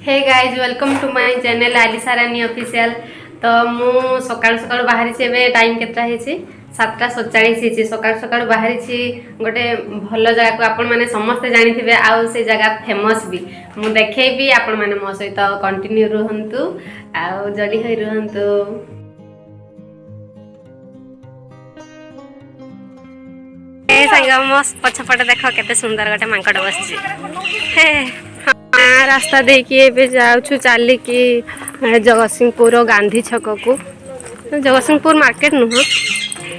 Hey guys welcome to my channel Alisha Rani official. तो मु सकाळ सकाळ बाहरी एबे टाइम केतना हेछि 7:47 हेछि। सकाळ सकाळ बाहरी गोटे भल जगह को आपण माने समस्त जानिथिबे आउ से जगह फेमस भी मु देखैबी आपण माने मो सहित कंटिन्यू रहंतु आउ जडी होई रहंतु। ए संग मो पछपट देखो केते सुंदर गोटे मांकड़ बसछि। हे रास्ता देखिए एबे जाउछु चाली कि जगतसिंहपुर गांधी छक को। जगतसिंहपुर मार्केट नुह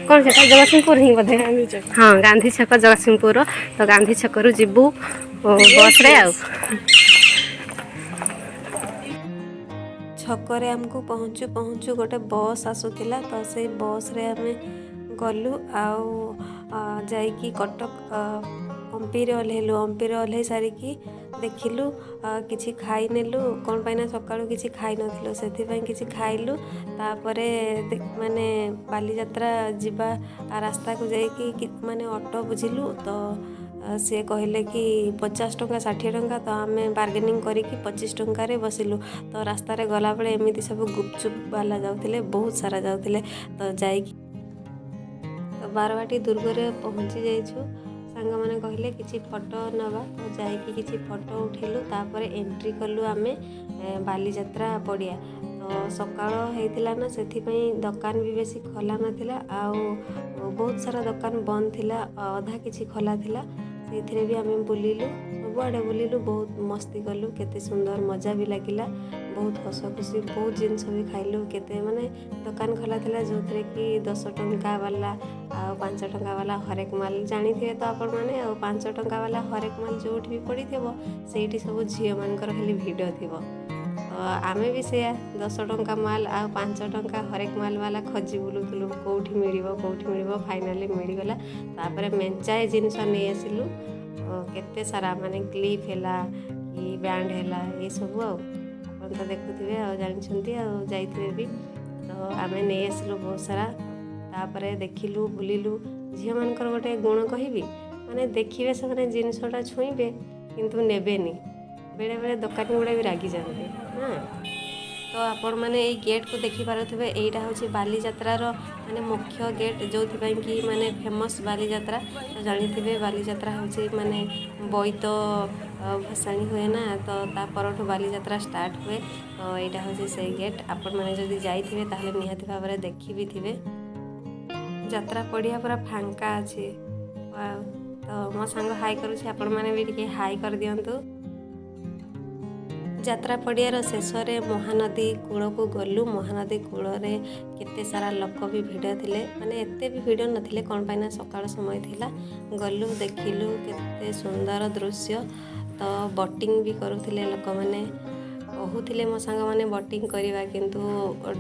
कौन से जगतसिंहपुर ही बोधे। हाँ गांधी छक जगतसिंहपुर। तो गांधी छक रु जिबू बस रे आउ छकरे आमको पहुँचू पहुँचू गोटे बस आसूला। तो से बस रे आमे गलु आउ जाइकी कटक अंपीरे ओह्लैलु। अंपीरे ओह्लै सारिकी देखिलु किछि खाई नेलु कौन पाइना सकाळु किछि खाई नथिलु सेथिपई किछि खाइलु। तापरे माने बालीजात्रा जिबा रास्ता को जाइकी माने ऑटो बुझिलु। तो सी कहले कि 50 टंका 60 टंका। तो आम बार्गेनिंग करिकी 25 टंकार बसिलु। तो रास्ता रे गला बेले एमिति सब गुपचुप वाला जाउथिले बहुत सारा जाउथिले। तो जाइकी तो बारवाटी दुर्ग रे पहुँची जाइछु। सांग मैंने कहले किसी फोटो नवा। तो जाइकी किसी फोटो उठेलु तापर एंट्री कलु आमे बालीजात्रा पड़िया। तो सकाळ होइतिला ना सेथिपई दुकान भी बेसी खोला नथिला आउ बहुत सारा दुकान बंद थिला अधा किछि खोला थिला। सेथिरे भी आमे बुलिलु सबुआडे बुलिलु बहुत मस्ती कलु केते सुंदर मजा भी लागिला बहुत हस खुशी बहुत जिनस भी खाइलु। केते माने दुकान खोला थिला जो थे कि 10 टंका वाला आ 5 टंका वाला हरेक माल जानी थे। तो आपण माने आ 5 टंका वाला हरेक माल जोठी भी पड़ी थेबो सेठी सब झियो मानकर खाली भिड़ थिबो। तो आमे भी से 10 टंका माल आ 5 टंका हरेक माल वाला खोजी बुलुथुलु कोठी मिलिबो फाइनली मिलगला। तापर मेंचाए जिनस नहीं आसिलु केते सारा माने क्लिप हैला कि बैंड हैला ये सब आ तो देखुथे आ जानछंती आ जाइथिबे भी। तो आमे नहीं आसिलु बहुत सारा। तापर देखिलु बुलिलु झियो मानकर गोटे गुण कहबी माने देखिबे से माने जिनसटा छुईबे किंतु नेबेनी बेले बेले दुकानी गुड़ा भी रागी जाते हाँ। तो आपण मैंने ये गेट को देखी पारे यहाँ हूँ बालीजात्रार माने मुख्य गेट जो कि माने फेमस बालीजात्रा। तो जानी बालीजात्रा हूँ माने बैत भसाणी हुए ना। तो तापरठू बालीजात्रा स्टार्ट हुए। तो यहाँ हूँ से गेट आपण मैंने जदि जाइए ताहले निहाती भाव में देखी भी थे जात्रा पड़िया पूरा फांका अच्छे। तो मो सांग हाई करुच्छे आपण मैंने भी टिके हाई कर दिंतु। जात्रा पड़ियार शेष में महानदी कूल को गलु। महानदी कूल केते सारा लोक भी भिड़ थिले माने एते भी भिड़ नथिले कौन पाइना सकाळ समय थिला। गलु देखिलु केते सुंदर दृश्य। तो बोटिंग भी करुथिले लोक माने कहूथिले मो सांग माने बोटिंग करवा किंतु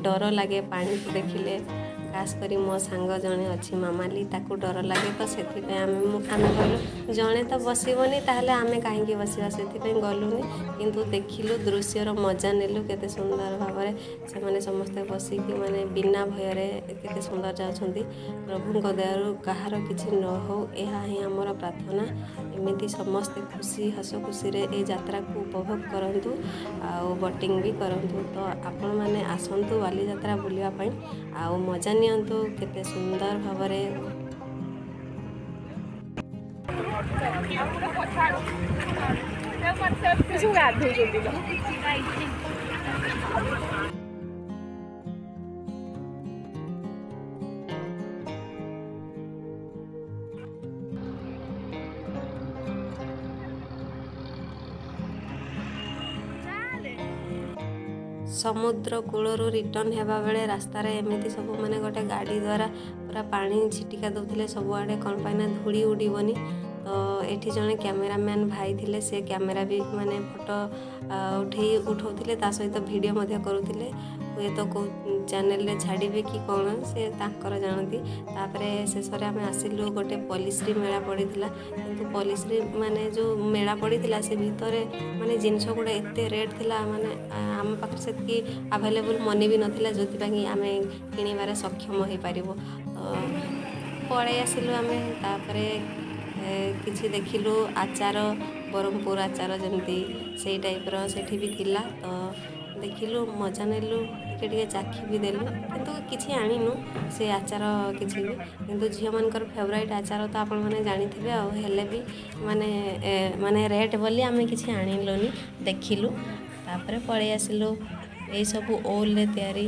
डर लगे पानी को देखिले। खास करी मो सांग जने अच्छी मामाली ताकू डर लगे। तो से आमे कहलु जड़े तो बसबनी ताहले आमे कहीं बसवा से गलुनी किंतु देखिलु दृश्यर मजा नेलु केते सुंदर भाव से माने समस्ते बसिकी माने बिना भयर केते सुंदर जाउछंती। प्रभुଙ୍କ दयारु कहार किछि न हो एहा ही हमर प्रार्थना। एमिति समस्ते खुशी हस खुशी रे ए यात्रा को उपभोग करंतु आउ बोटिंग भी करंतु। तो आपण माने आसंतु बालीजात्रा बुलिया पई आउ मजा नियंतु केते सुंदर भावरे। समुद्र कूलरू रिटर्न हेबा बेले रास्तार एमती सब माने गोटे गाड़ी द्वारा पूरा पानी छिटिका दौले सबुआडे कौन पाइना धूड़ी उड़बनी। तो एठी जने कैमेरामैन भाई थिले से कैमेरा भी माने फोटो उठाउथिले ता सहित वीडियो मध्य करुथिले। हुए तो को चैनल रे छाड़िबे कि कौन से तांकर जानती। तापरे शेष आम आसिलु गोटे पलिश्री मेला पड़ीला किंतु पलिश्री माने जो मेला पड़ीला से भितर माने जिनस गुड़ा एते रेट थिला माने आम पाखे से आभेलेबल मनी भी नथिला जो आम किणवार सक्षम हो पारिबो। तो पड़े आसिलु आमे तापरे किछि देखिलु आचार ବ୍ରହ୍ମପୁର ଆଚାର ଯେମିତି ସେଇ ଟାଇପ୍ର ସେଠି ବି ଥିଲା। ତ ଦେଖିଲୁ, ମଜା ନେଲୁ, ଟିକେ ଟିକେ ଚାଖି ବି ଦେଲୁ, କିନ୍ତୁ କିଛି ଆଣିନୁ ସେ ଆଚାର କିଛି ବି। କିନ୍ତୁ ଝିଅମାନଙ୍କର ଫେଭରାଇଟ୍ ଆଚାର ତ ଆପଣମାନେ ଜାଣିଥିବେ ଆଉ, ହେଲେ ବି ମାନେ ରେଟ୍ ବୋଲି ଆମେ କିଛି ଆଣିଲୁନି, ଦେଖିଲୁ ତାପରେ ପଳେଇ ଆସିଲୁ। ଏଇସବୁ ଓଲ୍ରେ ତିଆରି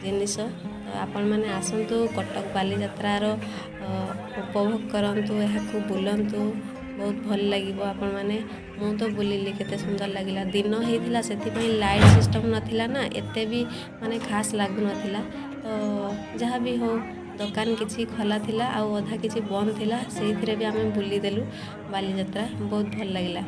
ଜିନିଷ। ତ ଆପଣମାନେ ଆସନ୍ତୁ, କଟକ ବାଲିଯାତ୍ରାର ଉପଭୋଗ କରନ୍ତୁ, ଏହାକୁ ବୁଲନ୍ତୁ, ବହୁତ ଭଲ ଲାଗିବ ଆପଣମାନେ। ମୁଁ ତ ବୁଲିଲି, କେତେ ସୁନ୍ଦର ଲାଗିଲା। ଦିନ ହେଇଥିଲା, ସେଥିପାଇଁ ଲାଇଟ୍ ସିଷ୍ଟମ୍ ନଥିଲା ନା, ଏତେ ବି ମାନେ ଖାସ୍ ଲାଗୁନଥିଲା। ତ ଯାହା ବି ହଉ, ଦୋକାନ କିଛି ଖୋଲା ଥିଲା ଆଉ ଅଧା କିଛି ବନ୍ଦ ଥିଲା, ସେଇଥିରେ ବି ଆମେ ବୁଲିଦେଲୁ ବାଲିଯାତ୍ରା, ବହୁତ ଭଲ ଲାଗିଲା।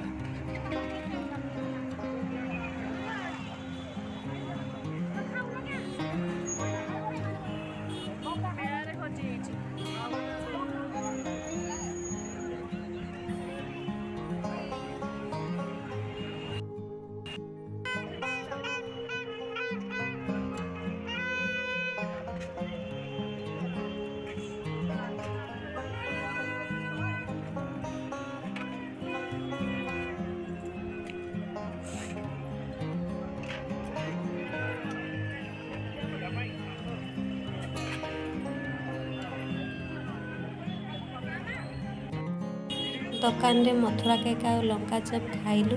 ଦୋକାନରେ ମଥୁରା କେକ୍ ଆଉ ଲଙ୍କା ଚପ୍ ଖାଇଲୁ।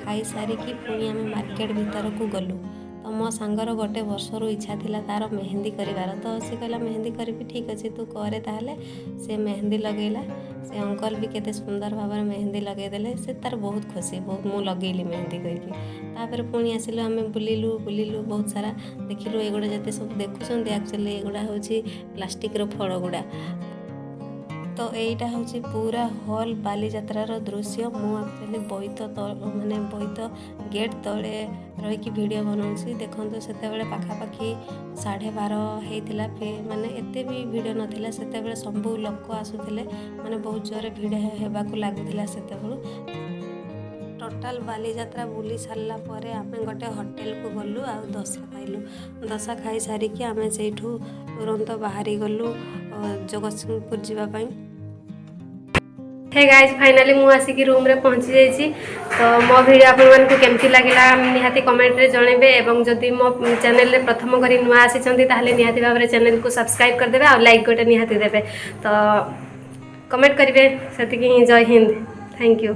ଖାଇସାରିକି ପୁଣି ଆମେ ମାର୍କେଟ ଭିତରକୁ ଗଲୁ। ତ ମୋ ସାଙ୍ଗର ଗୋଟେ ବର୍ଷରୁ ଇଚ୍ଛା ଥିଲା ତାର ମେହେନ୍ଦି କରିବାର। ତ ସେ କହିଲା ମେହେନ୍ଦି କରିବି, ଠିକ୍ ଅଛି ତୁ କରେ ତାହେଲେ। ସେ ମେହେନ୍ଦି ଲଗେଇଲା। ସେ ଅଙ୍କଲ ବି କେତେ ସୁନ୍ଦର ଭାବରେ ମେହେନ୍ଦି ଲଗେଇଦେଲେ। ସେ ତାର ବହୁତ ଖୁସି, ବହୁତ ମୁଁ ଲଗେଇଲି ମେହେନ୍ଦି କହିକି। ତାପରେ ପୁଣି ଆସିଲୁ, ଆମେ ବୁଲିଲୁ ବହୁତ ସାରା ଦେଖିଲୁ। ଏଗୁଡ଼ା ଯେତେ ସବୁ ଦେଖୁଛନ୍ତି, ଆକ୍ଚୁଆଲି ଏଗୁଡ଼ା ହେଉଛି ପ୍ଲାଷ୍ଟିକ୍ର ଫଳ ଗୁଡ଼ା। ତ ଏଇଟା ହେଉଛି ପୁରା ହୋଲ୍ ବାଲିଯାତ୍ରାର ଦୃଶ୍ୟ। ମୁଁ ଆକ୍ଚୁଆଲି ବୋଇତ ଗେଟ୍ ତଳେ ରହିକି ଭିଡ଼ିଓ ବନାଉଛି। ଦେଖନ୍ତୁ, ସେତେବେଳେ ପାଖାପାଖି 12:30 ହେଇଥିଲା। ମାନେ ଏତେ ବି ଭିଡ଼ ନଥିଲା ସେତେବେଳେ। ସବୁ ଲୋକ ଆସୁଥିଲେ, ମାନେ ବହୁତ ଜୋରରେ ଭିଡ଼ ହେବାକୁ ଲାଗୁଥିଲା ସେତେବେଳୁ। ଟୋଟାଲ୍ ବାଲିଯାତ୍ରା ବୁଲି ସାରିଲା ପରେ ଆମେ ଗୋଟେ ହୋଟେଲକୁ ଗଲୁ ଆଉ ଦୋସା ଖାଇଲୁ। ଦୋସା ଖାଇସାରିକି ଆମେ ସେଇଠୁ ତୁରନ୍ତ ବାହାରି ଗଲୁ ଜଗତସିଂହପୁର ଯିବା ପାଇଁ। हे गाइज, फाइनाली ମୁଁ ଆସିକି ରୁମ୍ରେ ପହଞ୍ଚି ଯାଇଛି। ତ ମୋ ଭିଡ଼ିଓ ଆପଣମାନଙ୍କୁ କେମିତି ଲାଗିଲା ନିହାତି କमेंटରେ ଜଣେଇବେ। ଏବଂ ଯଦି ମୋ ଚ୍ୟାନେଲରେ प्रथम କରି ନୂଆ ଆସିଛନ୍ତି ତାହେଲେ ନିହାତି ଭାବରେ ଚ୍ୟାନେଲକୁ ସବସ୍କ୍ରାଇବ୍ କରିଦେବେ ଆଉ ଲାଇକ୍ ଗୋଟେ ନିହାତି ଦେବେ। ତ କमेंट କରିବେ। ସେତିକି ହିଁ। ଜୟ ହିନ୍ଦ, ଥ୍ୟାଙ୍କ ୟୁ।